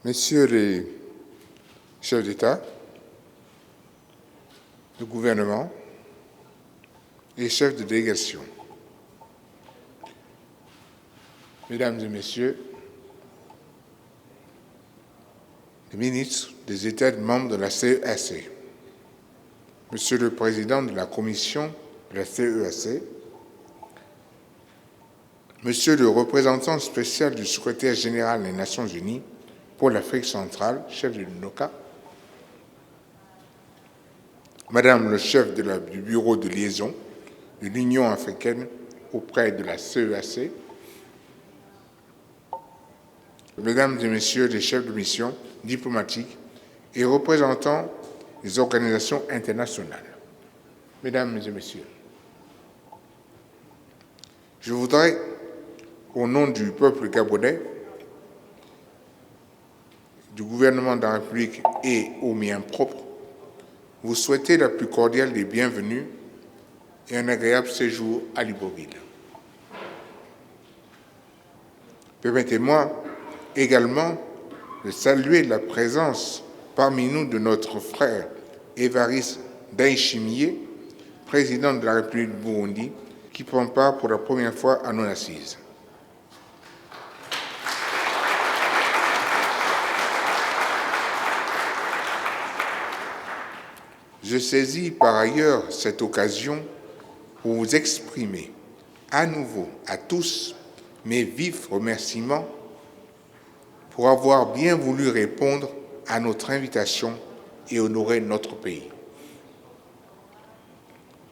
Messieurs les chefs d'État, de gouvernement et chefs de délégation, Mesdames et Messieurs les ministres des États membres de la CEAC, Monsieur le Président de la Commission de la CEAC, Monsieur le représentant spécial du secrétaire général des Nations Unies pour l'Afrique centrale, chef de l'UNOCA, Madame le chef du bureau de liaison de l'Union africaine auprès de la CEAC, Mesdames et Messieurs les chefs de mission diplomatiques et représentants des organisations internationales, Mesdames et Messieurs, je voudrais, au nom du peuple gabonais, du gouvernement de la République et au mien propre, vous souhaiter la plus cordiale des bienvenues et un agréable séjour à Libreville. Permettez-moi également de saluer la présence parmi nous de notre frère Évariste Ndayishimiye, président de la République du Burundi, qui prend part pour la première fois à nos assises. Je saisis par ailleurs cette occasion pour vous exprimer à nouveau à tous mes vifs remerciements pour avoir bien voulu répondre à notre invitation et honorer notre pays.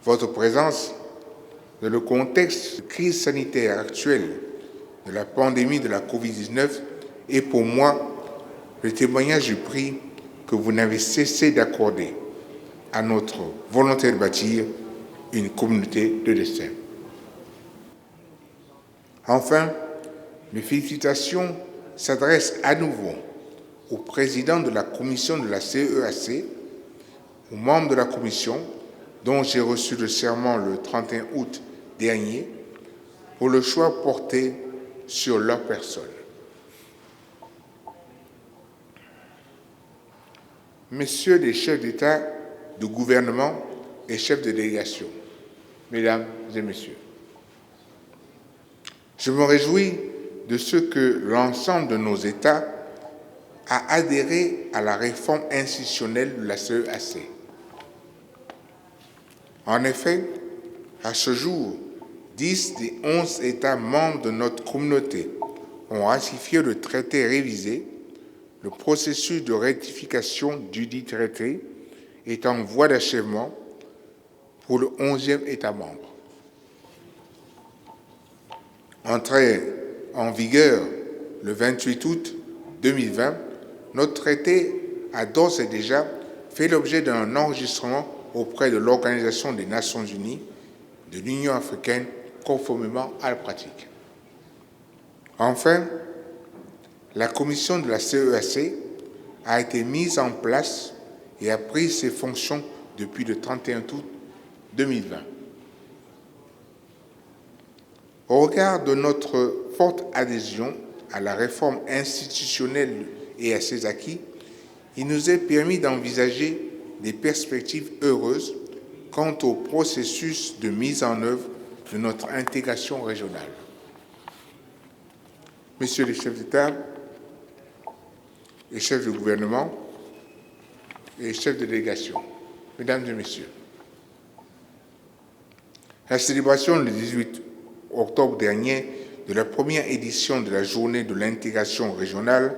Votre présence dans le contexte de crise sanitaire actuelle de la pandémie de la Covid-19 est pour moi le témoignage du prix que vous n'avez cessé d'accorder à notre volonté de bâtir une communauté de destin. Enfin, mes félicitations s'adressent à nouveau au président de la commission de la CEAC, aux membres de la commission, dont j'ai reçu le serment le 31 août dernier, pour le choix porté sur leur personne. Messieurs les chefs d'État, de gouvernement et chefs de délégation, Mesdames et Messieurs, je me réjouis de ce que l'ensemble de nos États a adhéré à la réforme institutionnelle de la CEAC. En effet, à ce jour, 10 des 11 États membres de notre communauté ont ratifié le traité révisé. Le processus de ratification dudit traité est en voie d'achèvement pour le 11e État membre. Entré en vigueur le 28 août 2020, notre traité a d'ores et déjà fait l'objet d'un enregistrement auprès de l'Organisation des Nations Unies, de l'Union africaine, conformément à la pratique. Enfin, la commission de la CEAC a été mise en place et a pris ses fonctions depuis le 31 août 2020. Au regard de notre forte adhésion à la réforme institutionnelle et à ses acquis, il nous est permis d'envisager des perspectives heureuses quant au processus de mise en œuvre de notre intégration régionale. Messieurs les chefs d'État et chefs de gouvernement et chefs de délégation, Mesdames et Messieurs, la célébration le 18 octobre dernier de la première édition de la Journée de l'intégration régionale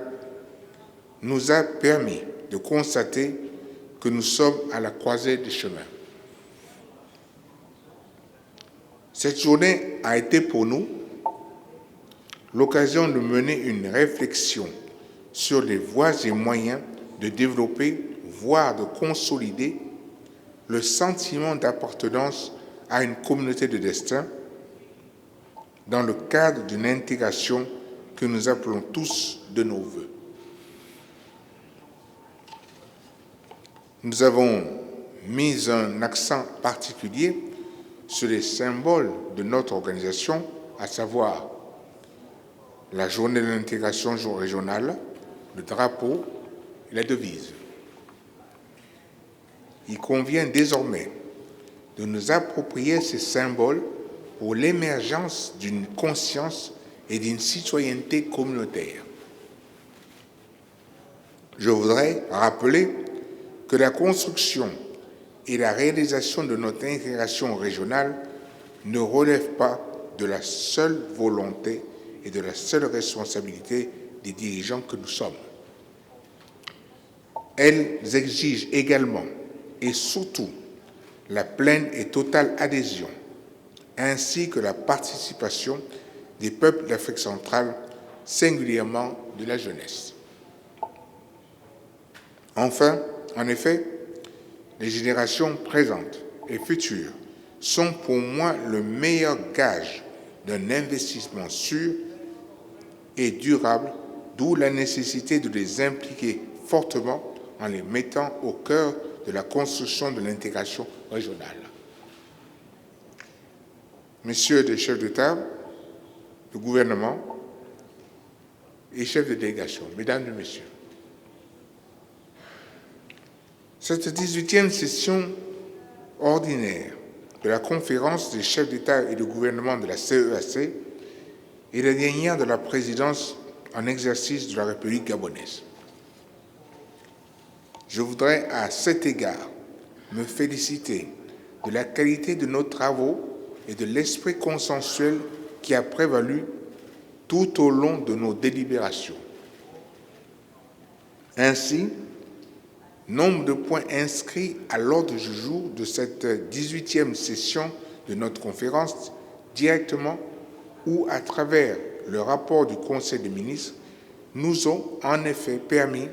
nous a permis de constater que nous sommes à la croisée des chemins. Cette journée a été pour nous l'occasion de mener une réflexion sur les voies et moyens de développer, voire de consolider, le sentiment d'appartenance à une communauté de destin dans le cadre d'une intégration que nous appelons tous de nos vœux. Nous avons mis un accent particulier sur les symboles de notre organisation, à savoir la journée de l'intégration régionale, le drapeau et la devise. Il convient désormais de nous approprier ces symboles pour l'émergence d'une conscience et d'une citoyenneté communautaire. Je voudrais rappeler que la construction et la réalisation de notre intégration régionale ne relèvent pas de la seule volonté et de la seule responsabilité des dirigeants que nous sommes. Elles exigent également et surtout la pleine et totale adhésion, ainsi que la participation des peuples d'Afrique centrale, singulièrement de la jeunesse. Enfin, en effet, les générations présentes et futures sont pour moi le meilleur gage d'un investissement sûr et durable, d'où la nécessité de les impliquer fortement en les mettant au cœur de la construction de l'intégration régionale. Messieurs les chefs d'État, de gouvernement et chefs de délégation, Mesdames et Messieurs, cette 18e session ordinaire de la conférence des chefs d'État et de gouvernement de la CEAC est la dernière de la présidence en exercice de la République gabonaise. Je voudrais à cet égard me féliciter de la qualité de nos travaux et de l'esprit consensuel qui a prévalu tout au long de nos délibérations. Ainsi, nombre de points inscrits à l'ordre du jour de cette 18e session de notre conférence, directement ou à travers le rapport du Conseil des ministres, nous ont en effet permis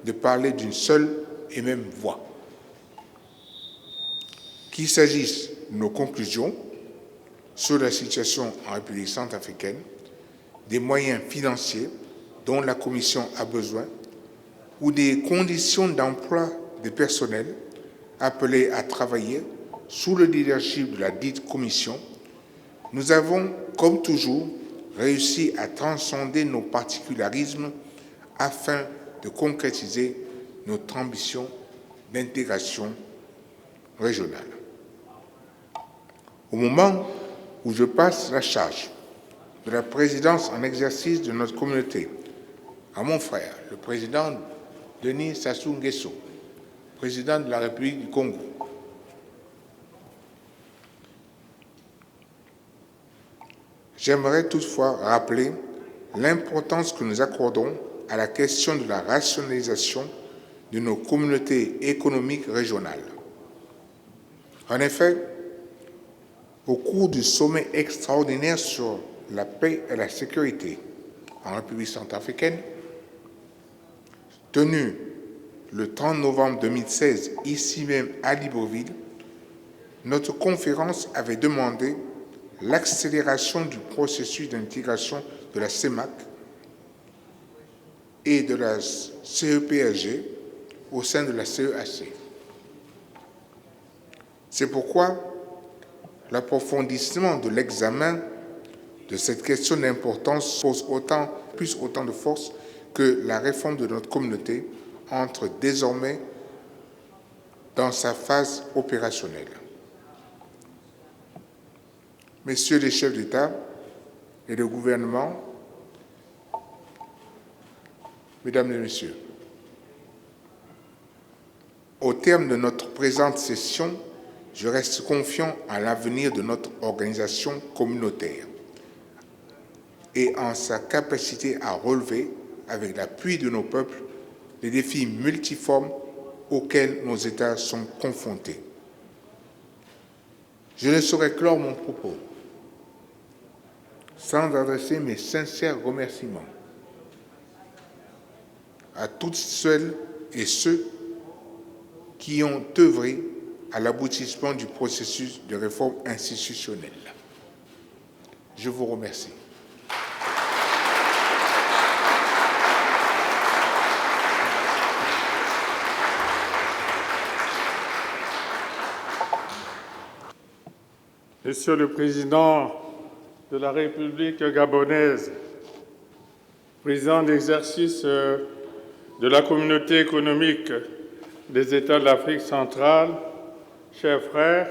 de parler d'une seule et même voix. Qu'il s'agisse de nos conclusions sur la situation en République centrafricaine, des moyens financiers dont la Commission a besoin, ou des conditions d'emploi des personnels appelés à travailler sous le leadership de la dite Commission, nous avons, comme toujours, réussi à transcender nos particularismes afin de concrétiser notre ambition d'intégration régionale. Au moment où je passe la charge de la présidence en exercice de notre communauté à mon frère, le président Denis Sassou Nguesso, président de la République du Congo, j'aimerais toutefois rappeler l'importance que nous accordons à la question de la rationalisation de nos communautés économiques régionales. En effet, au cours du sommet extraordinaire sur la paix et la sécurité en République centrafricaine, tenu le 30 novembre 2016, ici même à Libreville, notre conférence avait demandé l'accélération du processus d'intégration de la CEMAC et de la CEPRG au sein de la CEAC. C'est pourquoi l'approfondissement de l'examen de cette question d'importance pose autant de force que la réforme de notre communauté entre désormais dans sa phase opérationnelle. Messieurs les chefs d'État et de gouvernement, Mesdames et Messieurs, au terme de notre présente session, je reste confiant à l'avenir de notre organisation communautaire et en sa capacité à relever, avec l'appui de nos peuples, les défis multiformes auxquels nos États sont confrontés. Je ne saurais clore mon propos sans adresser mes sincères remerciements à toutes celles et ceux qui ont œuvré à l'aboutissement du processus de réforme institutionnelle. Je vous remercie. Monsieur le Président de la République gabonaise, Président d'exercice de la Communauté économique des États de l'Afrique centrale, chers frères,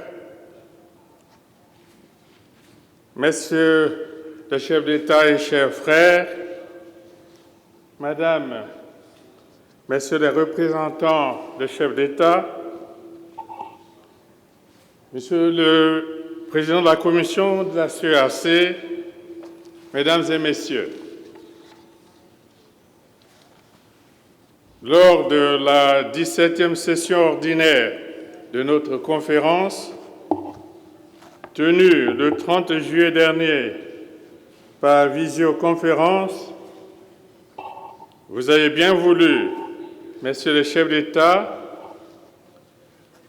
Messieurs les chefs d'État et chers frères, Madame, Messieurs les représentants des chefs d'État, Monsieur le Président de la Commission de la CEAC, Mesdames et Messieurs, lors de la 17e session ordinaire de notre conférence, tenue le 30 juillet dernier par visioconférence, vous avez bien voulu, Messieurs les chefs d'État,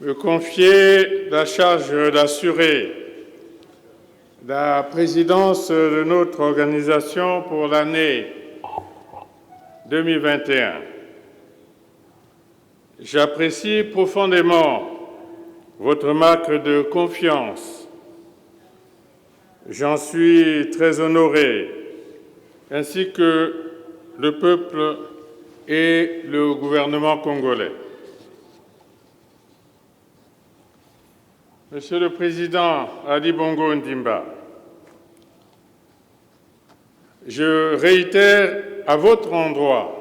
me confier la charge d'assurer la présidence de notre organisation pour l'année 2021. J'apprécie profondément votre marque de confiance. J'en suis très honoré, ainsi que le peuple et le gouvernement congolais. Monsieur le Président Ali Bongo Ondimba, je réitère à votre endroit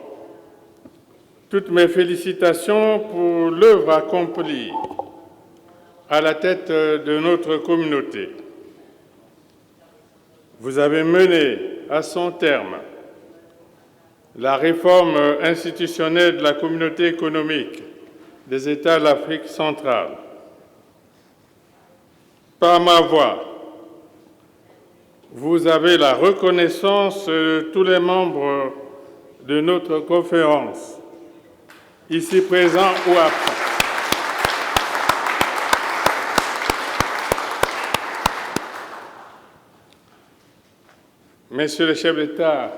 toutes mes félicitations pour l'œuvre accomplie à la tête de notre communauté. Vous avez mené à son terme la réforme institutionnelle de la communauté économique des États de l'Afrique centrale. Par ma voix, vous avez la reconnaissance de tous les membres de notre conférence, ici présents ou absents. Messieurs les chefs d'État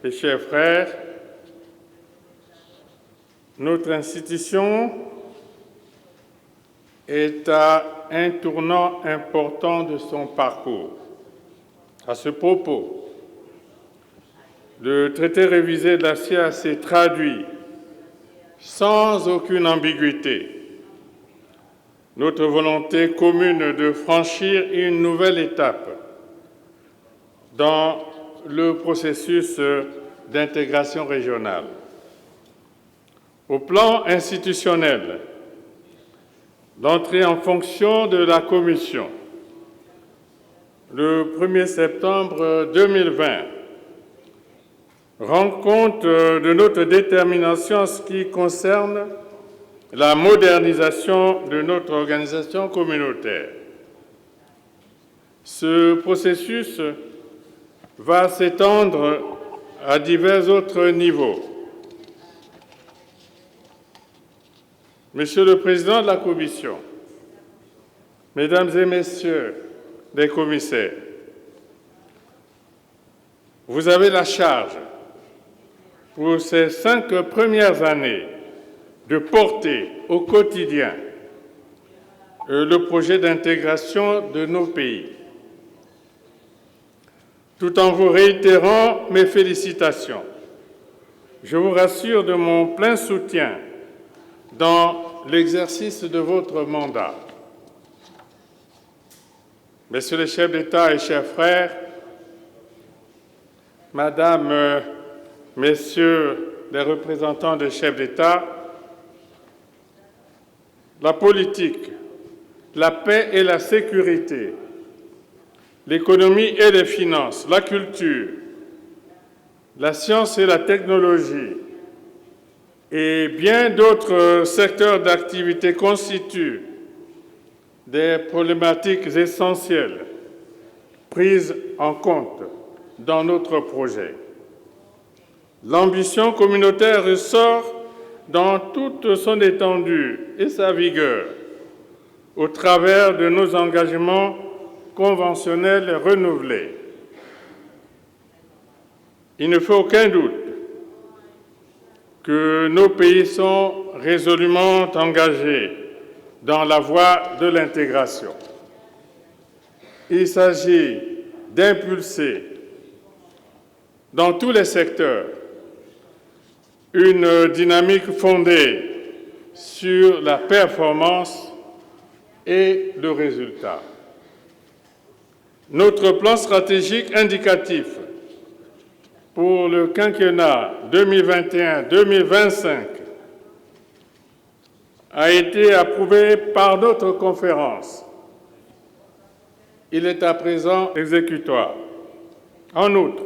et chers frères, notre institution est à un tournant important de son parcours. À ce propos, le traité révisé de la CEAC traduit sans aucune ambiguïté notre volonté commune de franchir une nouvelle étape dans le processus d'intégration régionale. Au plan institutionnel, l'entrée en fonction de la Commission le 1er septembre 2020 rend compte de notre détermination en ce qui concerne la modernisation de notre organisation communautaire. Ce processus va s'étendre à divers autres niveaux. Monsieur le Président de la Commission, Mesdames et Messieurs les commissaires, vous avez la charge pour ces 5 premières années de porter au quotidien le projet d'intégration de nos pays. Tout en vous réitérant mes félicitations, je vous rassure de mon plein soutien dans l'exercice de votre mandat. Messieurs les chefs d'État et chers frères, Madame, Messieurs les représentants des chefs d'État, la politique, la paix et la sécurité, l'économie et les finances, la culture, la science et la technologie et bien d'autres secteurs d'activité constituent des problématiques essentielles prises en compte dans notre projet. L'ambition communautaire ressort dans toute son étendue et sa vigueur au travers de nos engagements conventionnels renouvelés. Il ne fait aucun doute que nos pays sont résolument engagés dans la voie de l'intégration. Il s'agit d'impulser dans tous les secteurs une dynamique fondée sur la performance et le résultat. Notre plan stratégique indicatif pour le quinquennat 2021-2025 a été approuvé par notre conférence. Il est à présent exécutoire. En outre,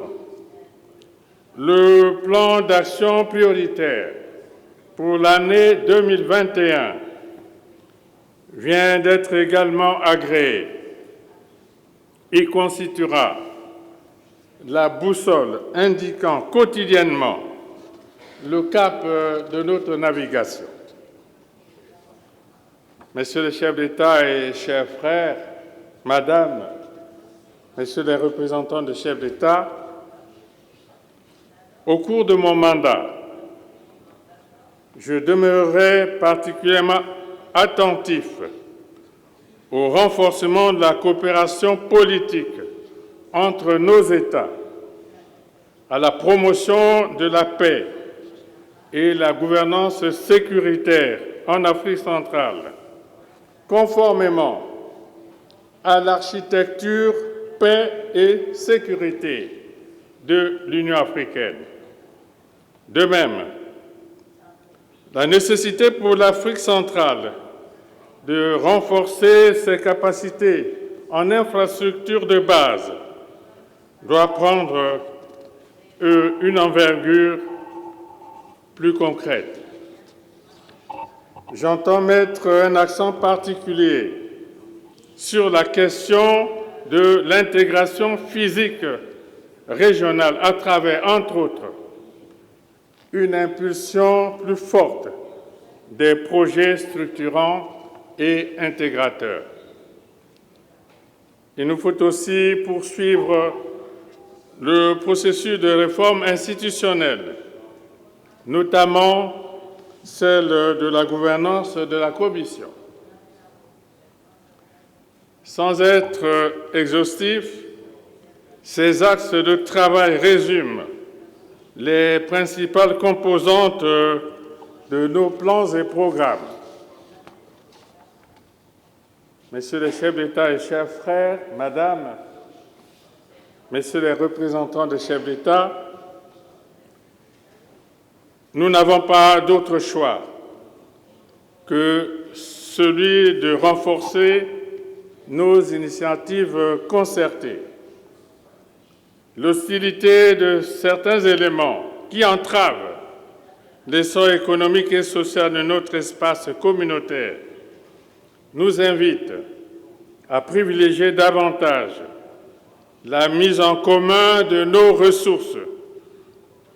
le plan d'action prioritaire pour l'année 2021 vient d'être également agréé. Il constituera la boussole indiquant quotidiennement le cap de notre navigation. Messieurs les chefs d'État et chers frères, Madame, Messieurs les représentants des chefs d'État, au cours de mon mandat, je demeurerai particulièrement attentif au renforcement de la coopération politique entre nos États, à la promotion de la paix et la gouvernance sécuritaire en Afrique centrale, conformément à l'architecture paix et sécurité de l'Union africaine. De même, la nécessité pour l'Afrique centrale de renforcer ses capacités en infrastructures de base doit prendre une envergure plus concrète. J'entends mettre un accent particulier sur la question de l'intégration physique régionale à travers, entre autres, une impulsion plus forte des projets structurants et intégrateurs. Il nous faut aussi poursuivre le processus de réforme institutionnelle, notamment celle de la gouvernance de la Commission. Sans être exhaustif, ces axes de travail résument les principales composantes de nos plans et programmes. Messieurs les chefs d'État et chers frères, Madame, Messieurs les représentants des chefs d'État, nous n'avons pas d'autre choix que celui de renforcer nos initiatives concertées. L'hostilité de certains éléments qui entravent l'essor économique et social de notre espace communautaire nous invite à privilégier davantage la mise en commun de nos ressources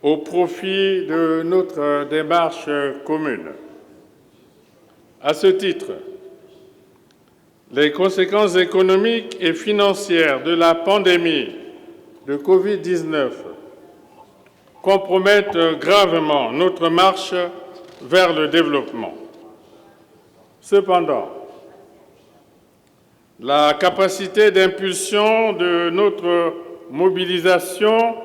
au profit de notre démarche commune. À ce titre, les conséquences économiques et financières de la pandémie de Covid-19 compromettent gravement notre marche vers le développement. Cependant, la capacité d'impulsion de notre mobilisation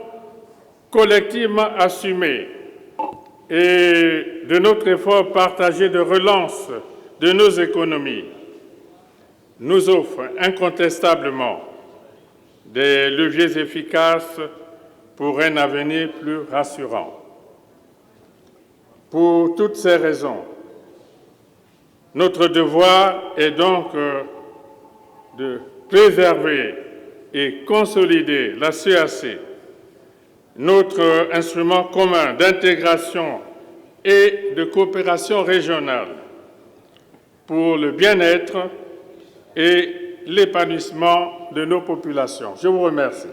collectivement assumée et de notre effort partagé de relance de nos économies nous offre incontestablement des leviers efficaces pour un avenir plus rassurant. Pour toutes ces raisons, notre devoir est donc de préserver et consolider la CEEAC, notre instrument commun d'intégration et de coopération régionale pour le bien-être et l'épanouissement de nos populations. Je vous remercie.